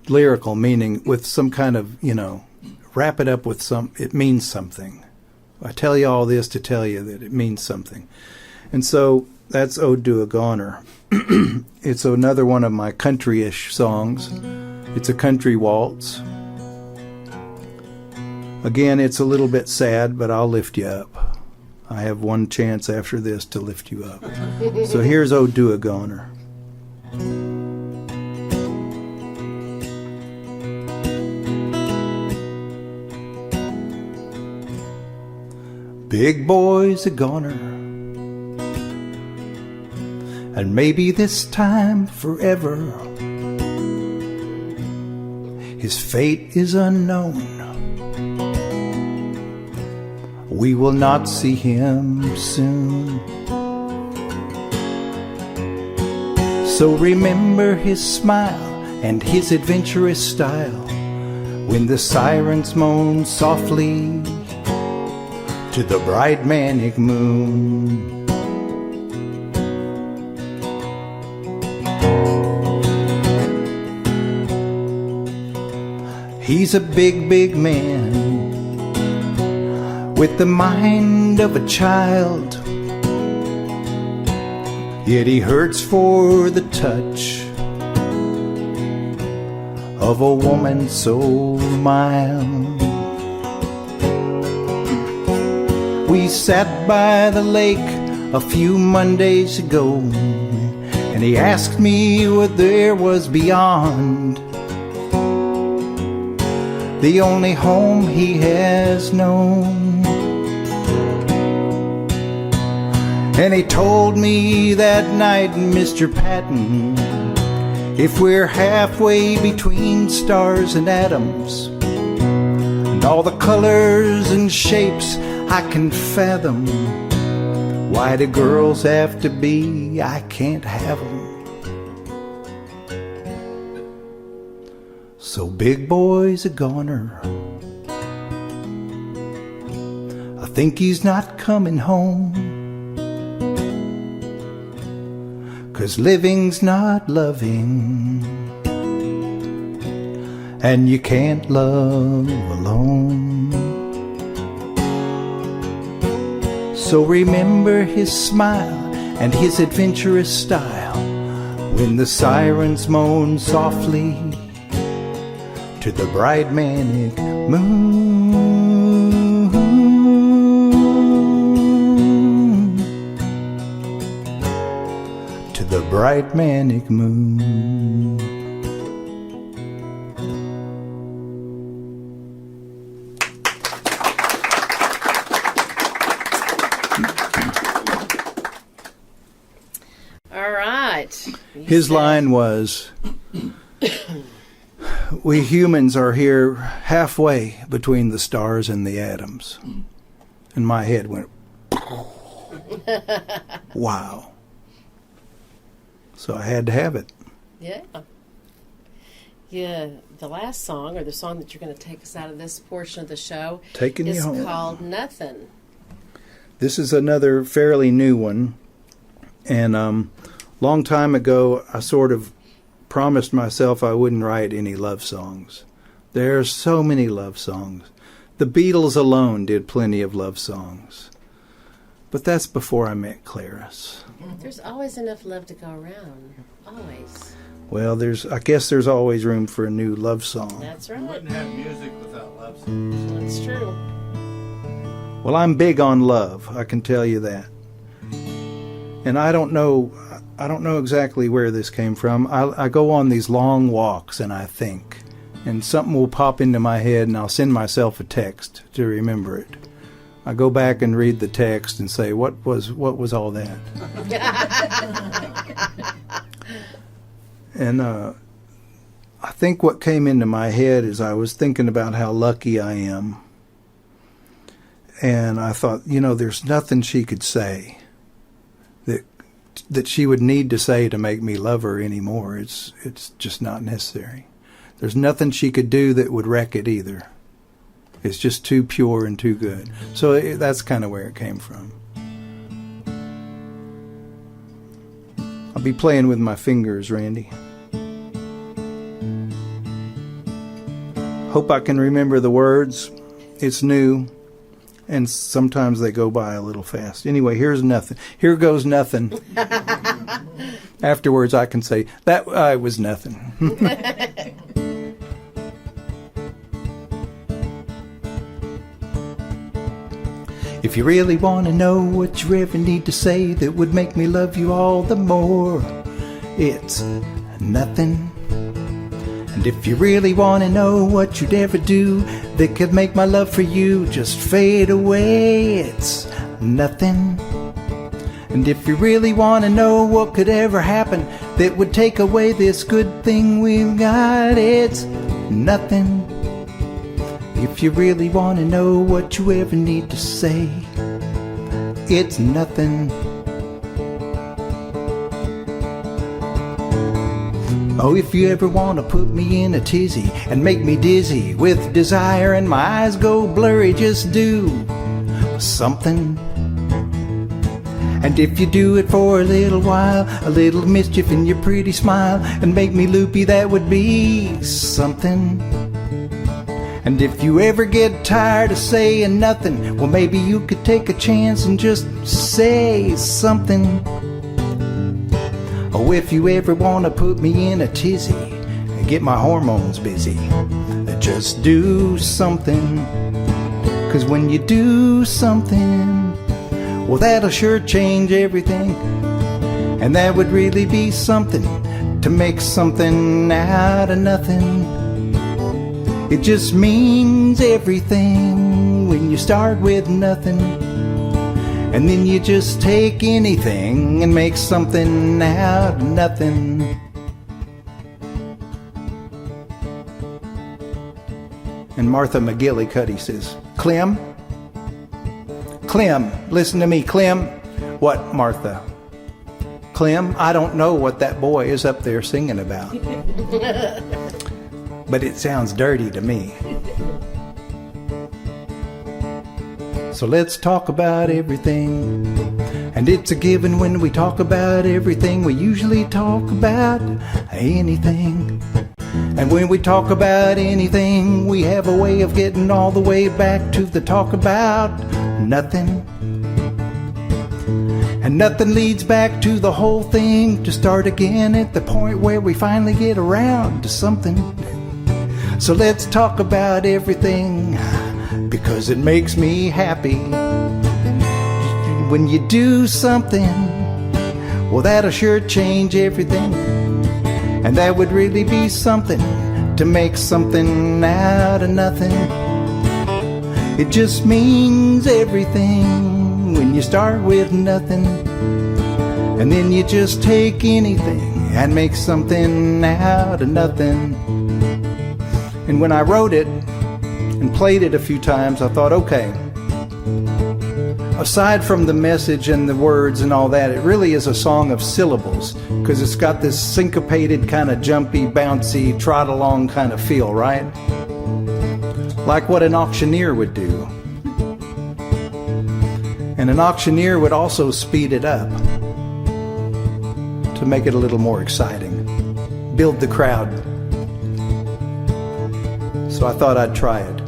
Lyrical meaning with some kind of, wrap it up with it means something. I tell you all this to tell you that it means something. And so that's Ode to a Goner. It's another one of my country-ish songs. It's a country waltz. Again, it's a little bit sad, but I'll lift you up. I have one chance after this to lift you up. So here's Ode to a Goner. Big boy's a goner, and maybe this time forever. His fate is unknown. We will not see him soon. So remember his smile and his adventurous style when the sirens moan softly to the bright manic moon. He's a big, big man with the mind of a child, yet he hurts for the touch of a woman so mild. We sat by the lake a few Mondays ago, and he asked me what there was beyond the only home he has known. And he told me that night, Mr. Patton, if we're halfway between stars and atoms, and all the colors and shapes I can fathom, why do girls have to be? I can't have them. So big boy's a goner. I think he's not coming home. 'cause living's not loving, and you can't love alone. So remember his smile and his adventurous style when the sirens moan softly to the bright manic moon. To the bright manic moon. All right. His line was, we humans are here halfway between the stars and the atoms. And my head went, wow. So I had to have it. Yeah. Yeah, the last song, or the song that you're going to take us out of this portion of the show, Taking is You Home. called Nothing. This is another fairly new one. And long time ago, I sort of promised myself I wouldn't write any love songs. There are so many love songs. The Beatles alone did plenty of love songs. But that's before I met Clarice. There's always enough love to go around. Always. Well, I guess there's always room for a new love song. That's You right. wouldn't have music without love songs. That's true. Well, I'm big on love, I can tell you that. And I don't know exactly where this came from. I go on these long walks and I think, and something will pop into my head and I'll send myself a text to remember it. I go back and read the text and say, what was all that? And I think what came into my head is I was thinking about how lucky I am. And I thought, there's nothing she could say that she would need to say to make me love her anymore. It's just not necessary. There's nothing she could do that would wreck it either. It's just too pure and too good. So that's kind of where it came from. I'll be playing with my fingers, Randy. Hope I can remember the words. It's new, and sometimes they go by a little fast. Anyway, here's nothing. Here goes nothing. Afterwards, I can say, that was nothing. If you really want to know what you ever need to say that would make me love you all the more, it's nothing. And if you really want to know what you'd ever do that could make my love for you just fade away, it's nothing. And if you really want to know what could ever happen that would take away this good thing we've got, it's nothing. If you really want to know what you ever need to say, it's nothing. Oh, if you ever want to put me in a tizzy and make me dizzy with desire and my eyes go blurry, just do something. And if you do it for a little while, a little mischief in your pretty smile, and make me loopy, that would be something. And if you ever get tired of saying nothing, well, maybe you could take a chance and just say something. Oh, if you ever want to put me in a tizzy and get my hormones busy, just do something. 'Cause when you do something, well, that'll sure change everything. And that would really be something, to make something out of nothing. It just means everything when you start with nothing. And then you just take anything and make something out of nothing. And Martha McGillicuddy says, Clem, listen to me, Clem. What, Martha? Clem, I don't know what that boy is up there singing about. But it sounds dirty to me. So let's talk about everything. And it's a given when we talk about everything. We usually talk about anything. And when we talk about anything, we have a way of getting all the way back to the talk about nothing. And nothing leads back to the whole thing, to start again at the point where we finally get around to something. So let's talk about everything, because it makes me happy. When you do something, well, that'll sure change everything. And that would really be something, to make something out of nothing. It just means everything when you start with nothing. And then you just take anything and make something out of nothing. And when I wrote it and played it a few times, I thought, okay, aside from the message and the words and all that, it really is a song of syllables, because it's got this syncopated, kind of jumpy, bouncy, trot along kind of feel, right? Like what an auctioneer would do. And an auctioneer would also speed it up to make it a little more exciting, build the crowd. So I thought I'd try it.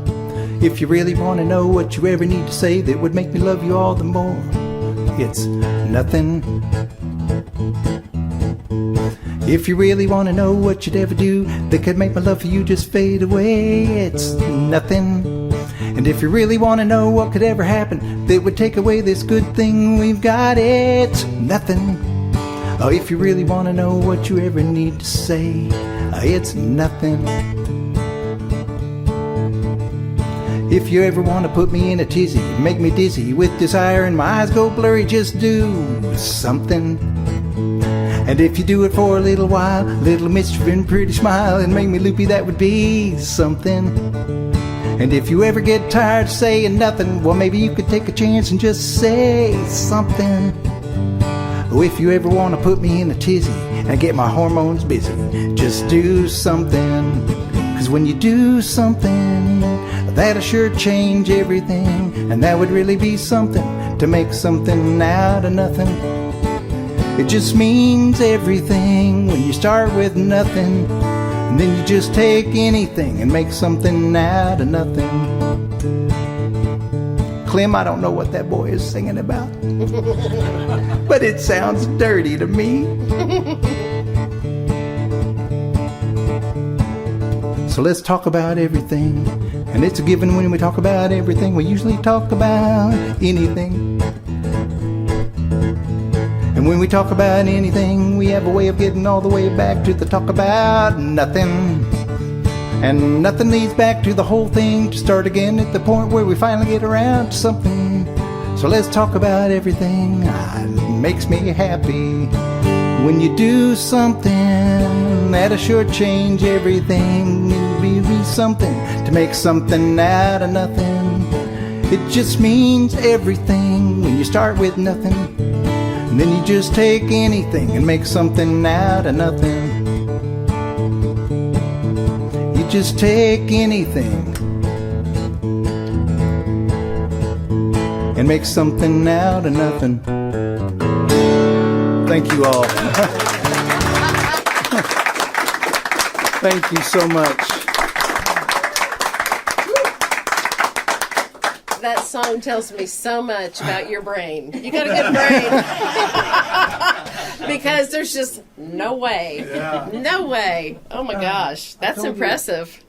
If you really want to know what you ever need to say that would make me love you all the more, it's nothing. If you really want to know what you'd ever do that could make my love for you just fade away, it's nothing. And if you really want to know what could ever happen that would take away this good thing we've got, it's nothing. Oh, if you really want to know what you ever need to say, it's nothing. If you ever want to put me in a tizzy, make me dizzy with desire and my eyes go blurry, just do something. And if you do it for a little while, little mischief and pretty smile and make me loopy, that would be something. And if you ever get tired of saying nothing, well, maybe you could take a chance and just say something. Oh, if you ever want to put me in a tizzy and get my hormones busy, just do something. 'Cause when you do something, that'll sure change everything. And that would really be something, to make something out of nothing. It just means everything when you start with nothing. And then you just take anything and make something out of nothing. Clem, I don't know what that boy is singing about, but it sounds dirty to me. So let's talk about everything. And it's a given when we talk about everything. We usually talk about anything. And when we talk about anything, we have a way of getting all the way back to the talk about nothing. And nothing leads back to the whole thing, to start again at the point where we finally get around to something. So let's talk about everything. It makes me happy when you do something that'll sure change everything. It'll be something, to make something out of nothing. It just means everything when you start with nothing. And then you just take anything and make something out of nothing. You just take anything and make something out of nothing. Thank you all. Thank you so much. That song tells me so much about your brain. You got a good brain. Because there's just no way. Yeah. No way. Oh my gosh. That's impressive.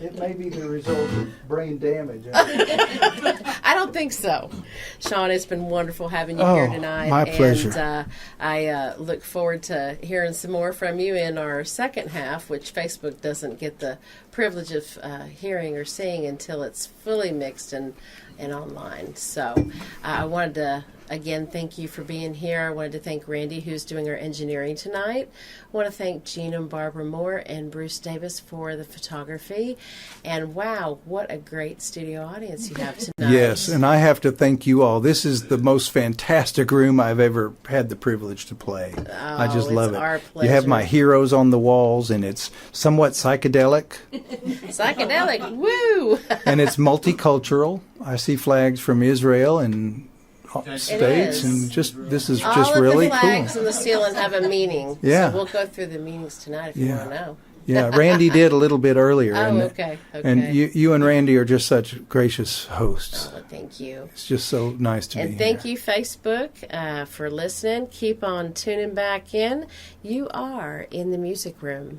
It may be the result of brain damage. I don't think so. Sean, it's been wonderful having you here tonight. My pleasure. And I look forward to hearing some more from you in our second half, which Facebook doesn't get the privilege of hearing or seeing until it's fully mixed and online. So I wanted to, again, thank you for being here. I wanted to thank Randy, who's doing our engineering tonight. I want to thank Gene and Barbara Moore and Bruce Davis for the photography. And wow, what a great studio audience you have tonight. Yes, and I have to thank you all. This is the most fantastic room I've ever had the privilege to play. I just love it. Our You have pleasure. my heroes on the walls, and it's somewhat psychedelic, Psychedelic, woo! and it's multicultural. I see flags from Israel and states, is. and just this is All just of really the flags cool. and the ceiling have a meaning. Yeah. So we'll go through the meanings tonight if you Yeah. want to know. Yeah, Randy did a little bit earlier. Oh, and, okay. And you and Randy are just such gracious hosts. Oh, thank you. It's just so nice to be And here. thank you, Facebook, for listening. Keep on tuning back in. You are in the music room.